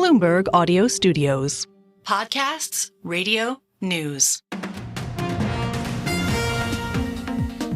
Bloomberg Audio Studios. Podcasts, radio, news.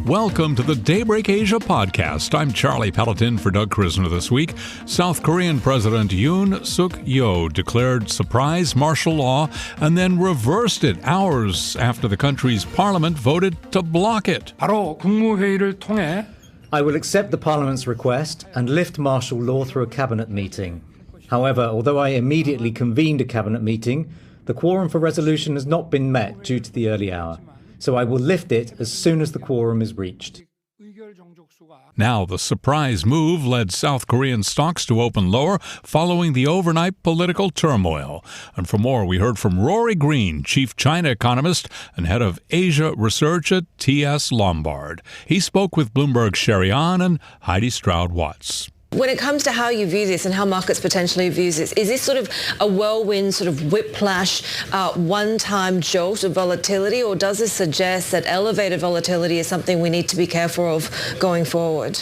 Welcome to the Daybreak Asia podcast. I'm Charlie Pelletin for Doug Krisner this week. South Korean President Yoon Suk-yeol declared surprise martial law and then reversed it hours after the country's parliament voted to block it. 바로 국무회의를 통해 I will accept the Parliament's request and lift martial law through a cabinet meeting. However, although I immediately convened a cabinet meeting, the quorum for resolution has not been met due to the early hour. So I will lift it as soon as the quorum is reached. Now, the surprise move led South Korean stocks to open lower following the overnight political turmoil. And for more, we heard from Rory, chief China economist and head of Asia research at TS Lombard. He spoke with Bloomberg's Sherry An and Heidi Stroud-Watts. When it comes to how you view this and how markets potentially view this, is this sort of a whirlwind, sort of whiplash, one-time jolt of volatility, or does this suggest that elevated volatility is something we need to be careful of going forward?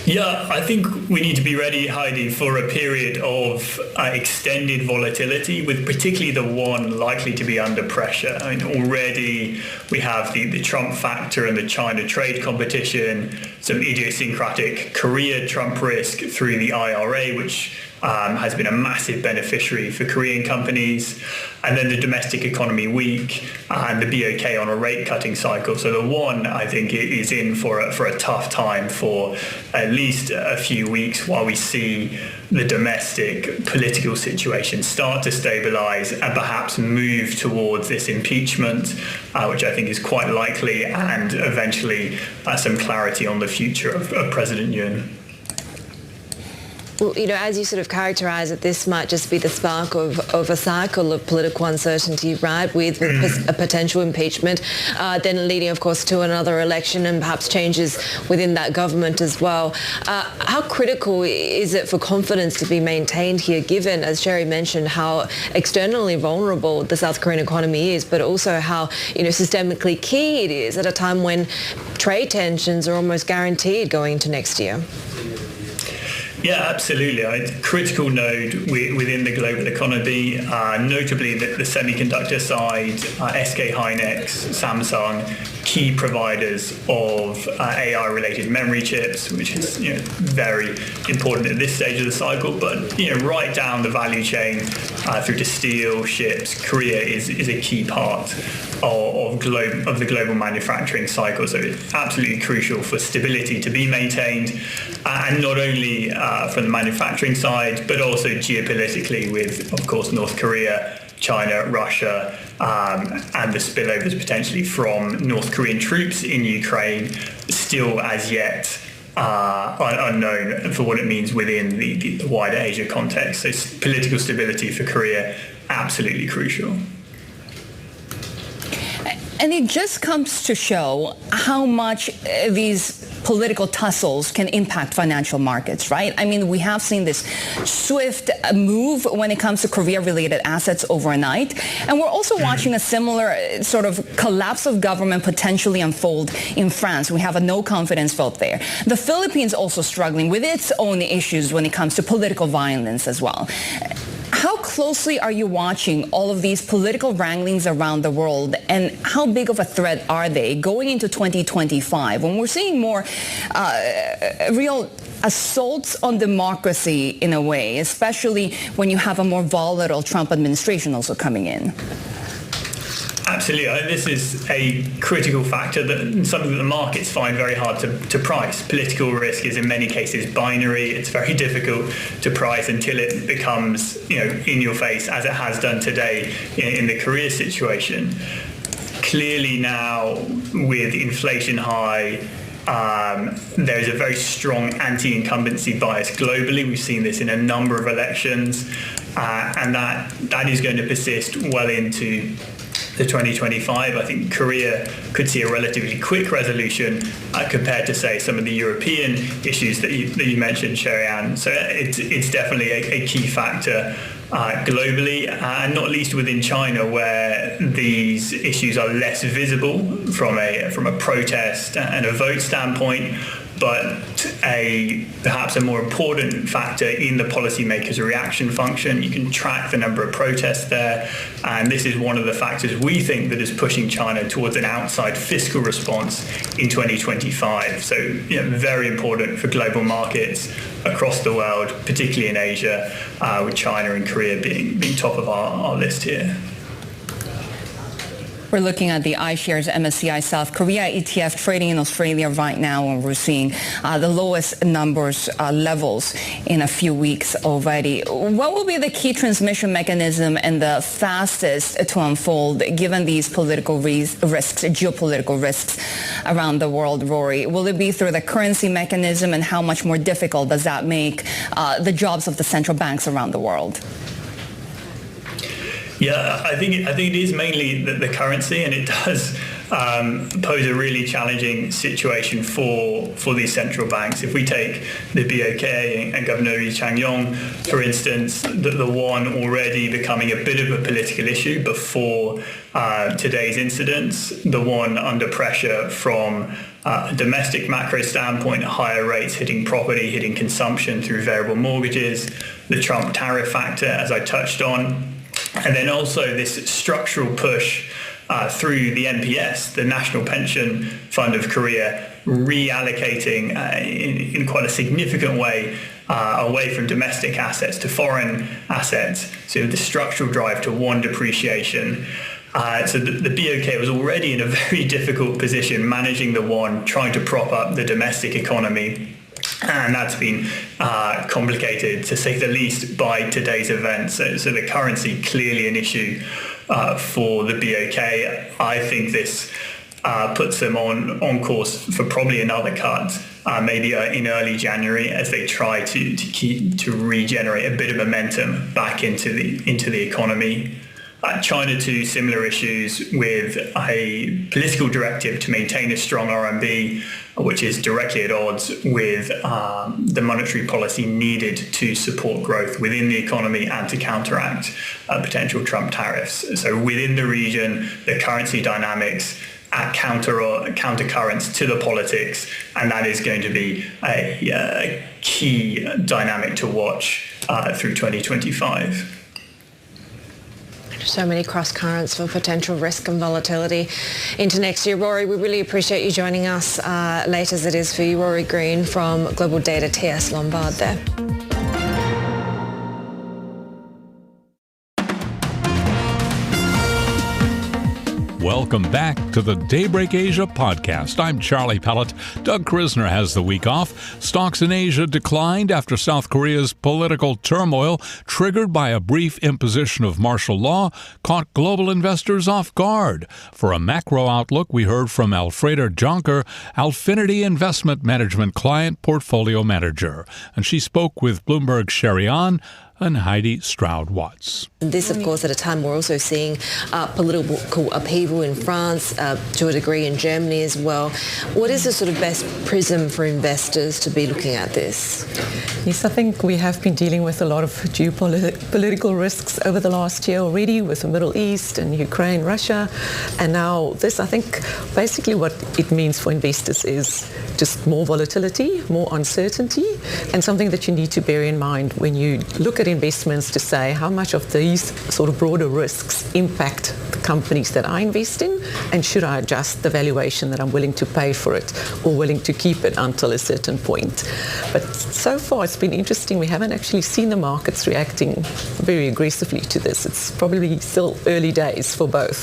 Yeah, I think we need to be ready, Heidi, for a period of extended volatility, with particularly the won likely to be under pressure. I mean, already we have the Trump factor and the China trade competition, some idiosyncratic Korea-Trump risk through the IRA, which has been a massive beneficiary for Korean companies, and then the domestic economy weak and the BOK on a rate cutting cycle. So the won, I think, is in for a tough time for at least a few weeks while we see the domestic political situation start to stabilize and perhaps move towards this impeachment, which I think is quite likely, and eventually some clarity on the future of President Yoon. Well, you know, as you sort of characterise it, this might just be the spark of a cycle of political uncertainty, right, with a potential impeachment, then leading, of course, to another election and perhaps changes within that government as well. How critical is it for confidence to be maintained here, given, as Sherry mentioned, how externally vulnerable the South Korean economy is, but also how, you know, systemically key it is at a time when trade tensions are almost guaranteed going into next year? Yeah, absolutely. A critical node within the global economy, notably the semiconductor side, SK Hynix, Samsung, key providers of AI-related memory chips, which is very important at this stage of the cycle. But right down the value chain through to steel, ships, Korea is a key part of the global manufacturing cycle. So it's absolutely crucial for stability to be maintained, and not only from the manufacturing side, but also geopolitically with, of course, North Korea, China, Russia, and the spillovers potentially from North Korean troops in Ukraine, still as yet unknown for what it means within the wider Asia context. So political stability for Korea, absolutely crucial. And it just comes to show how much these political tussles can impact financial markets, right? I mean, we have seen this swift move when it comes to Korea-related assets overnight. And we're also watching a similar sort of collapse of government potentially unfold in France. We have a no-confidence vote there. The Philippines also struggling with its own issues when it comes to political violence as well. How closely are you watching all of these political wranglings around the world, and how big of a threat are they going into 2025 when we're seeing more real assaults on democracy in a way, especially when you have a more volatile Trump administration also coming in? Absolutely. I think this is a critical factor, something that the markets find very hard to price. Political risk is in many cases binary. It's very difficult to price until it becomes, in your face, as it has done today in the Korea situation. Clearly now, with inflation high, there is a very strong anti-incumbency bias globally. We've seen this in a number of elections, and that is going to persist well into the 2025. I think Korea could see a relatively quick resolution compared to, say, some of the European issues that you mentioned, Sherry Ann. So it's definitely a key factor globally, and not least within China, where these issues are less visible from a protest and a vote standpoint. but perhaps a more important factor in the policymakers' reaction function. You can track the number of protests there, and this is one of the factors we think that is pushing China towards an outside fiscal response in 2025. So, very important for global markets across the world, particularly in Asia, with China and Korea being top of our list here. We're looking at the iShares MSCI South Korea ETF trading in Australia right now, and we're seeing the lowest levels in a few weeks already. What will be the key transmission mechanism and the fastest to unfold given these political risks, geopolitical risks around the world, Rory? Will it be through the currency mechanism, and how much more difficult does that make the jobs of the central banks around the world? Yeah, I think it is mainly the currency, and it does pose a really challenging situation for these central banks. If we take the BOK and Governor Li Changyong, for instance, the won already becoming a bit of a political issue before today's incidents, the won under pressure from a domestic macro standpoint, higher rates hitting property, hitting consumption through variable mortgages, the Trump tariff factor, as I touched on, and then also this structural push through the NPS, the National Pension Fund of Korea, reallocating in quite a significant way away from domestic assets to foreign assets. So the structural drive to won depreciation. So the BOK was already in a very difficult position managing the won, trying to prop up the domestic economy. And that's been complicated, to say the least, by today's events. So the currency clearly an issue for the BOK. I think this puts them on course for probably another cut, maybe in early January, as they try to regenerate a bit of momentum back into the economy. China too, similar issues with a political directive to maintain a strong RMB, which is directly at odds with the monetary policy needed to support growth within the economy and to counteract potential Trump tariffs. So within the region, the currency dynamics add countercurrents to the politics, and that is going to be a key dynamic to watch through 2025. So many cross currents for potential risk and volatility into next year. Rory, we really appreciate you joining us late as it is for you. Rory Green from Global Data TS Lombard there. Welcome back to the Daybreak Asia podcast. I'm Charlie Pellett. Doug Krisner has the week off. Stocks in Asia declined after South Korea's political turmoil, triggered by a brief imposition of martial law, caught global investors off guard. For a macro outlook, we heard from Elfreda Jonker, Alphinity Investment Management Client Portfolio Manager. And she spoke with Bloomberg Sherian and Heidi Stroud-Watts. This, of course, at a time we're also seeing political upheaval in France, to a degree in Germany as well. What is the sort of best prism for investors to be looking at this? Yes, I think we have been dealing with a lot of geopolitical risks over the last year already, with the Middle East and Ukraine, Russia. And now this, I think, basically what it means for investors is just more volatility, more uncertainty, and something that you need to bear in mind when you look at investments, to say how much of these sort of broader risks impact the companies that I invest in, and should I adjust the valuation that I'm willing to pay for it, or willing to keep it until a certain point. But so far it's been interesting. We haven't actually seen the markets reacting very aggressively to this. It's probably still early days for both.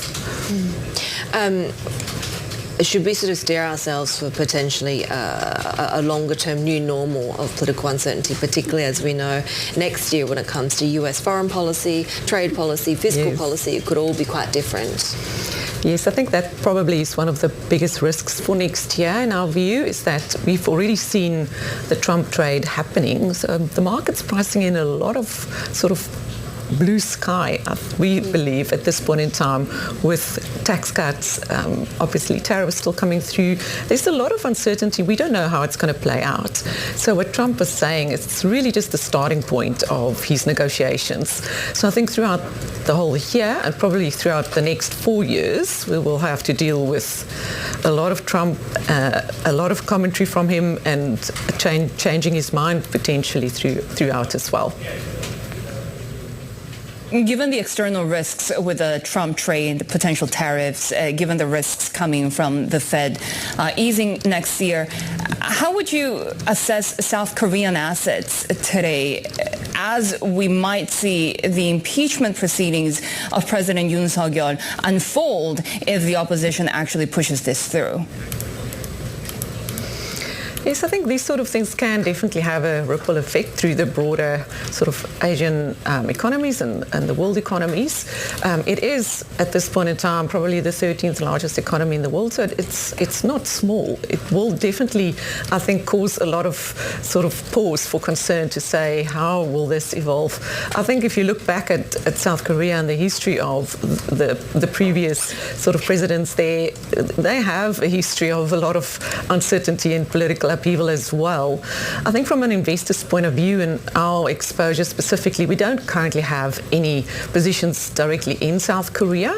Should we sort of steer ourselves for potentially a longer-term new normal of political uncertainty, particularly as we know next year when it comes to US foreign policy, trade policy, fiscal policy, it could all be quite different? Yes, I think that probably is one of the biggest risks for next year, in our view, is that we've already seen the Trump trade happening. So the market's pricing in a lot of sort of blue sky, we believe, at this point in time, with tax cuts, obviously tariffs still coming through. There's a lot of uncertainty. We don't know how it's going to play out. So what Trump was saying is it's really just the starting point of his negotiations. So I think throughout the whole year and probably throughout the next 4 years, we will have to deal with a lot of Trump, a lot of commentary from him, and changing his mind potentially throughout as well. Given the external risks with the Trump trade, potential tariffs, given the risks coming from the Fed easing next year, how would you assess South Korean assets today as we might see the impeachment proceedings of President Yoon Suk-yeol unfold if the opposition actually pushes this through? Yes, I think these sort of things can definitely have a ripple effect through the broader sort of Asian economies and the world economies. It is, at this point in time, probably the 13th largest economy in the world, so it's not small. It will definitely, I think, cause a lot of sort of pause for concern to say, how will this evolve? I think if you look back at South Korea and the history of the previous sort of presidents there, they have a history of a lot of uncertainty and political upheaval as well. I think from an investor's point of view and our exposure specifically, we don't currently have any positions directly in South Korea.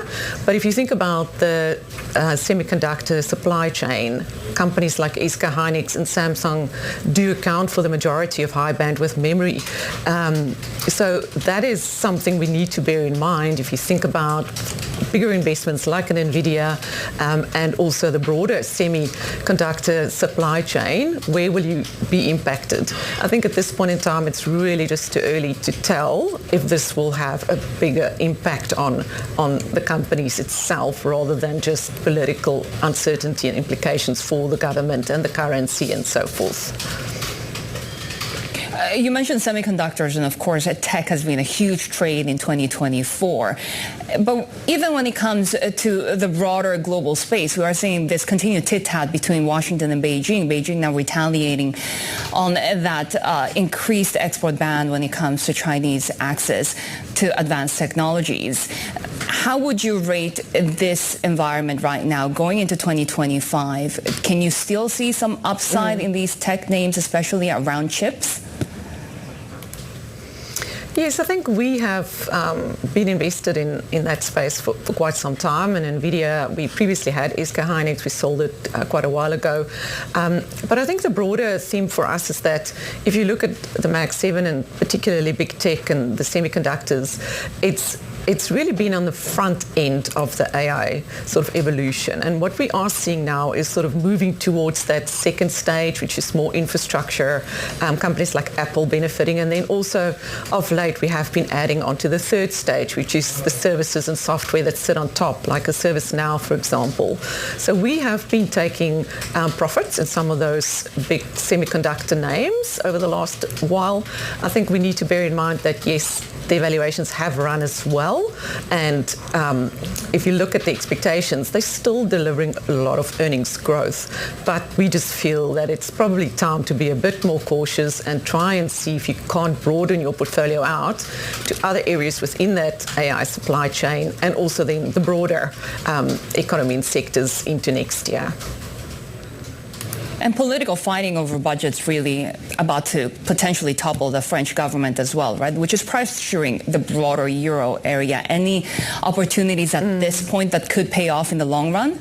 But if you think about the semiconductor supply chain, companies like SK Hynix and Samsung do account for the majority of high bandwidth memory. So that is something we need to bear in mind if you think about bigger investments like an NVIDIA and also the broader semiconductor supply chain. Where will you be impacted? I think at this point in time, it's really just too early to tell if this will have a bigger impact on the companies itself rather than just political uncertainty and implications for the government and the currency and so forth. You mentioned semiconductors, and of course, tech has been a huge trade in 2024. But even when it comes to the broader global space, we are seeing this continued tit-tat between Washington and Beijing. Beijing now retaliating on that increased export ban when it comes to Chinese access to advanced technologies. How would you rate this environment right now going into 2025? Can you still see some upside in these tech names, especially around chips? Yes, I think we have been invested in that space for quite some time. And NVIDIA, we previously had SK Hynix, we sold it quite a while ago. But I think the broader theme for us is that if you look at the Mag 7 and particularly big tech and the semiconductors, it's really been on the front end of the AI sort of evolution. And what we are seeing now is sort of moving towards that second stage, which is more infrastructure, companies like Apple benefiting. And then also of late, we have been adding onto the third stage, which is the services and software that sit on top, like a ServiceNow, for example. So we have been taking profits in some of those big semiconductor names over the last while. I think we need to bear in mind that, yes, the valuations have run as well. And if you look at the expectations, they're still delivering a lot of earnings growth. But we just feel that it's probably time to be a bit more cautious and try and see if you can't broaden your portfolio out to other areas within that AI supply chain and also then the broader economy and sectors into next year. And political fighting over budgets really about to potentially topple the French government as well, right? Which is pressuring the broader euro area. Any opportunities at this point that could pay off in the long run?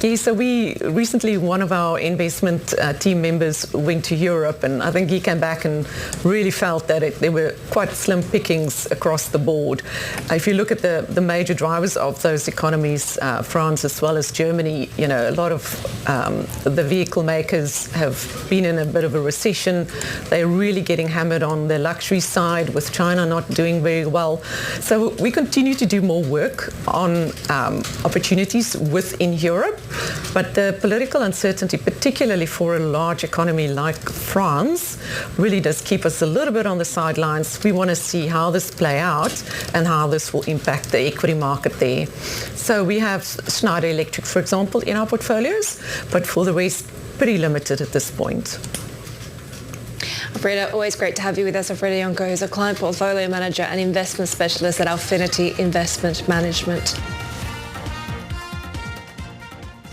Yeah, so we recently, one of our investment team members went to Europe, and I think he came back and really felt that there were quite slim pickings across the board. If you look at the major drivers of those economies, France as well as Germany, you know, a lot of the vehicle makers have been in a bit of a recession. They're really getting hammered on the luxury side, with China not doing very well. So we continue to do more work on opportunities within Europe. But the political uncertainty, particularly for a large economy like France, really does keep us a little bit on the sidelines. We want to see how this play out and how this will impact the equity market there. So we have Schneider Electric, for example, in our portfolios, but for the rest, pretty limited at this point. Elfreda, always great to have you with us. Elfreda Jonker, who's a client portfolio manager and investment specialist at Alphinity Investment Management.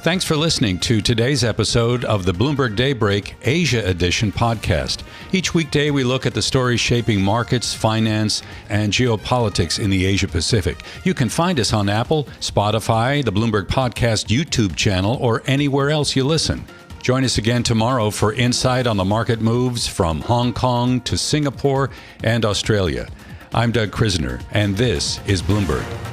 Thanks for listening to today's episode of the Bloomberg Daybreak Asia Edition podcast. Each weekday, we look at the stories shaping markets, finance, and geopolitics in the Asia Pacific. You can find us on Apple, Spotify, the Bloomberg Podcast YouTube channel, or anywhere else you listen. Join us again tomorrow for insight on the market moves from Hong Kong to Singapore and Australia. I'm Doug Krisner, and this is Bloomberg.